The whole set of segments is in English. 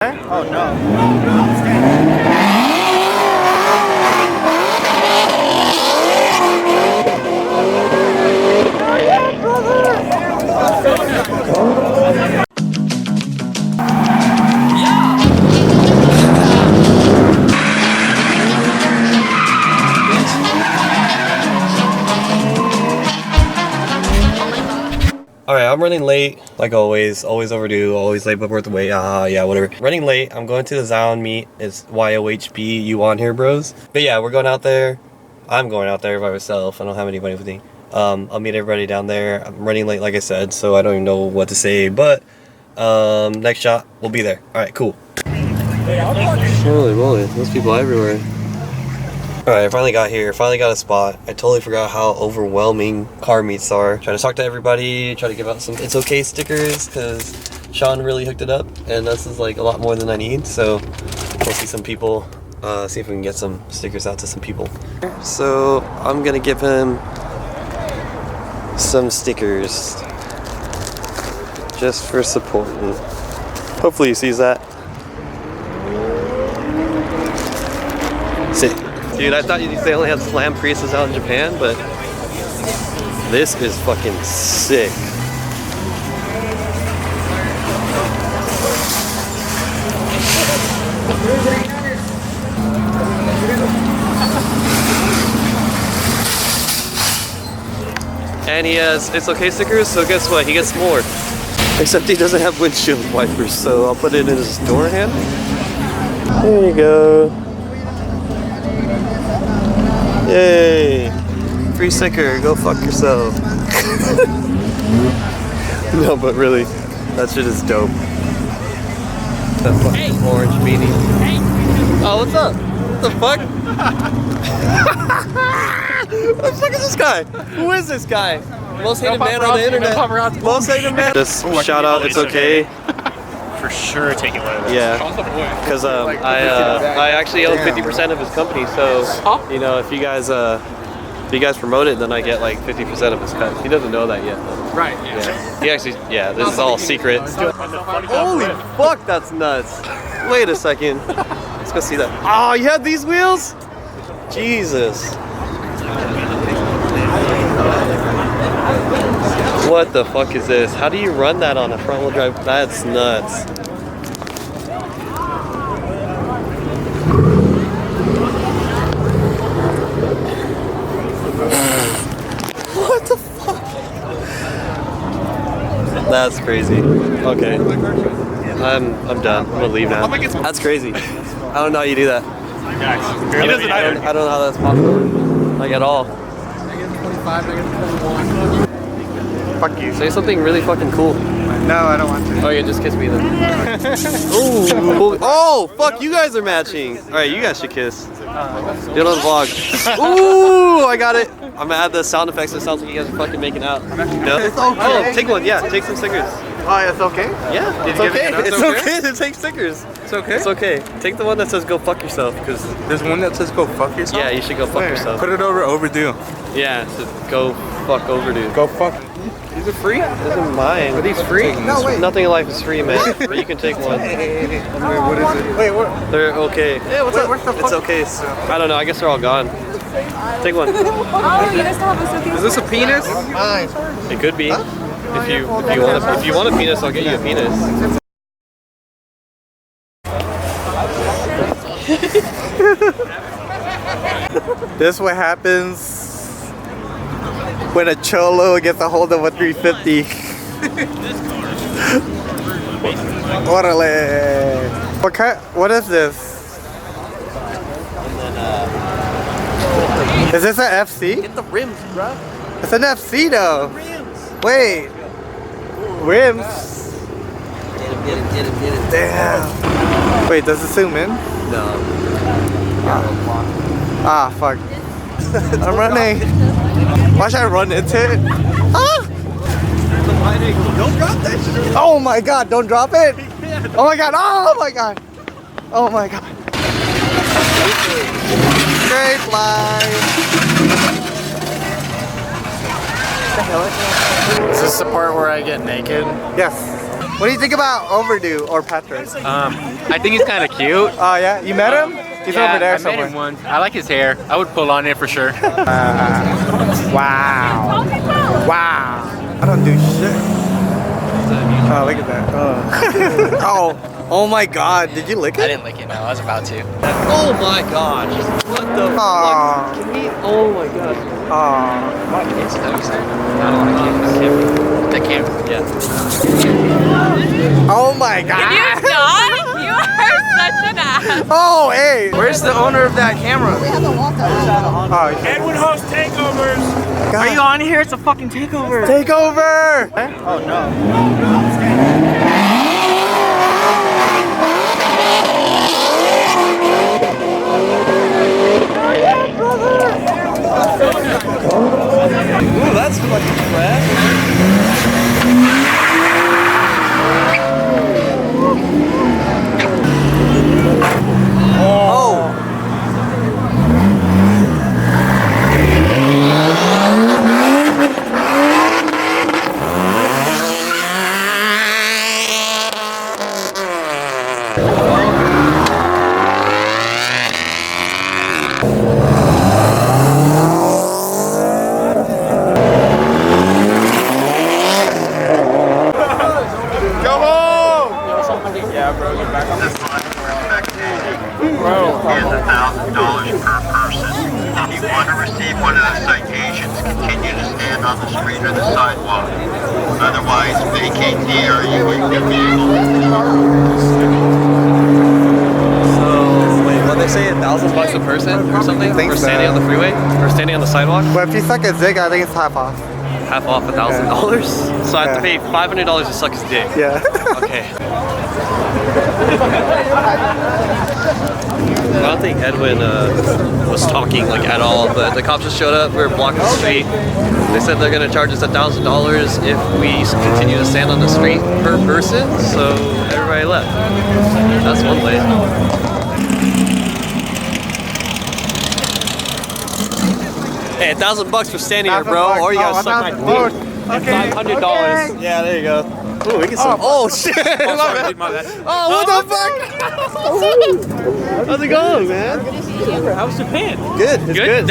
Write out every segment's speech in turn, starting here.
Oh no. Alright, I'm running late, like always overdue, always late but worth the wait, yeah, whatever. Running late, I'm going to the Zion meet, it's YOHB, you on here bros? But yeah, we're going out there, I'm going out there by myself, I don't have anybody with me. I'll meet everybody down there, I'm running late like I said, so I don't even know what to say, but next shot, we'll be there. Alright, cool. Holy moly, there's people everywhere. Alright, I finally got here, finally got a spot. I totally forgot how overwhelming car meets are. Trying to talk to everybody, try to give out some It's Okay stickers, because Sean really hooked it up, and this is like a lot more than I need, so we'll see some people, see if we can get some stickers out to some people. So, I'm gonna give him some stickers, just for supporting. Hopefully he sees that. Sick. Dude, I thought they only had slam Priuses out in Japan, but this is fucking sick. And he has It's Okay stickers, so guess what? He gets more. Except he doesn't have windshield wipers, so I'll put it in his door hand. There you go. Yay! Free sticker, go fuck yourself. No, but really, that shit is dope. That fucking orange beanie. Oh, what's up? What the fuck? What the fuck is this guy? Who is this guy? Most hated man on the internet. Most hated man. Just shout out, It's Okay. For sure taking one of those. Yeah, because I actually own 50% of his company, so you know, if you guys promote it, then I get like 50% of his cut. He doesn't know that yet, though. Right. Yeah. He actually, yeah, this is all secret. Holy fuck, that's nuts. Wait a second. Let's go see that. Oh, you have these wheels? Jesus. What the fuck is this? How do you run that on a front wheel drive? That's nuts. What the fuck? That's crazy. Okay. I'm done. I'm gonna leave now. That's crazy. I don't know how you do that. I don't know how that's possible. Like at all. Fuck you. Say something really fucking cool. No, I don't want to. Oh yeah, just kiss me then. Ooh. Oh, fuck, you guys are matching. Alright, you guys should kiss. Do it on the vlog. Ooh, I got it. I'm gonna add the sound effects so it sounds like you guys are fucking making out. No? It's okay. Oh, take one, yeah, take some stickers. Oh, it's okay? Yeah, it's okay. It's okay to take stickers. It's okay? It's okay. Take the one that says go fuck yourself, because There's one that says go fuck yourself? yeah, you should go fuck yourself. Put it over overdue. Yeah, so go fuck overdue. Go fuck. These are free? These are mine. Are these free? No, wait. Nothing in life is free, man. But you can take one. Wait, what is it? Wait, what? They're okay. Yeah, what's up? It's okay. I don't know. I guess they're all gone. Take one. Oh, you guys have a cookie. Is this a penis? Mine. It could be. If you want a penis, I'll get you a penis. This is what happens when a cholo gets a hold of a 350. Orale. What is this? Is this an FC? Get the rims, bro. It's an FC though. Rims. Wait. Rims? Get it. Damn. Wait, does it zoom in? No. Ah, fuck. I'm running. Why should I run into it? Ah! Don't drop that shit. Oh my god, don't drop it! Oh my god, oh my god! Oh my god. Straight line. What the hell? Is this the part where I get naked? Yes. What do you think about Overdue or Patrick? I think he's kind of cute. Oh yeah, you met him? He's over there I somewhere. met him once. I like his hair. I would pull on it for sure. Wow. Wow. I don't do shit. Oh, look at that. Oh. Oh my god. Did you lick it? I didn't lick it, no. I was about to. Oh my gosh. What the fuck? Can we? Oh my god. Aww. It's toast. I don't want to keep the camera. Yeah. Oh my god. You not? You are such an ass. Oh, hey. Where's the owner of that camera? Oh, okay. Edwin hosts takeovers. God. Are you on here? It's a fucking takeover. Take over. Oh no. Ooh, that's fucking fresh. Is $1,000 per person. If you want to receive one of the citations, continue to stand on the street or the sidewalk. Otherwise, vacate the area where you can be able So, wait, what they say, $1,000 a person or something? think For standing so. on the freeway? Or standing on the sidewalk? But if you suck a zig, I think it's half off. Half off $1,000? So I have to pay $500 to suck his dick. Yeah. Okay. I don't think Edwin was talking like at all, but the cops just showed up. We were blocking the street. They said they're gonna charge us $1,000 if we continue to stand on the street per person. So everybody left. That's one way. Hey, $1,000 for standing here, bro, or you gotta suck my dick. Okay. $500. Yeah, there you go. Ooh, we can suck. Oh shit! My bad. Oh, what the fuck? How's it going, man? How's Japan? Good. It's good.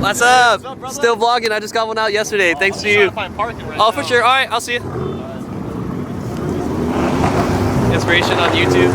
What's up? Still vlogging. I just got one out yesterday. Thanks to you. Oh, for sure. All right, I'll see you. Inspiration on YouTube.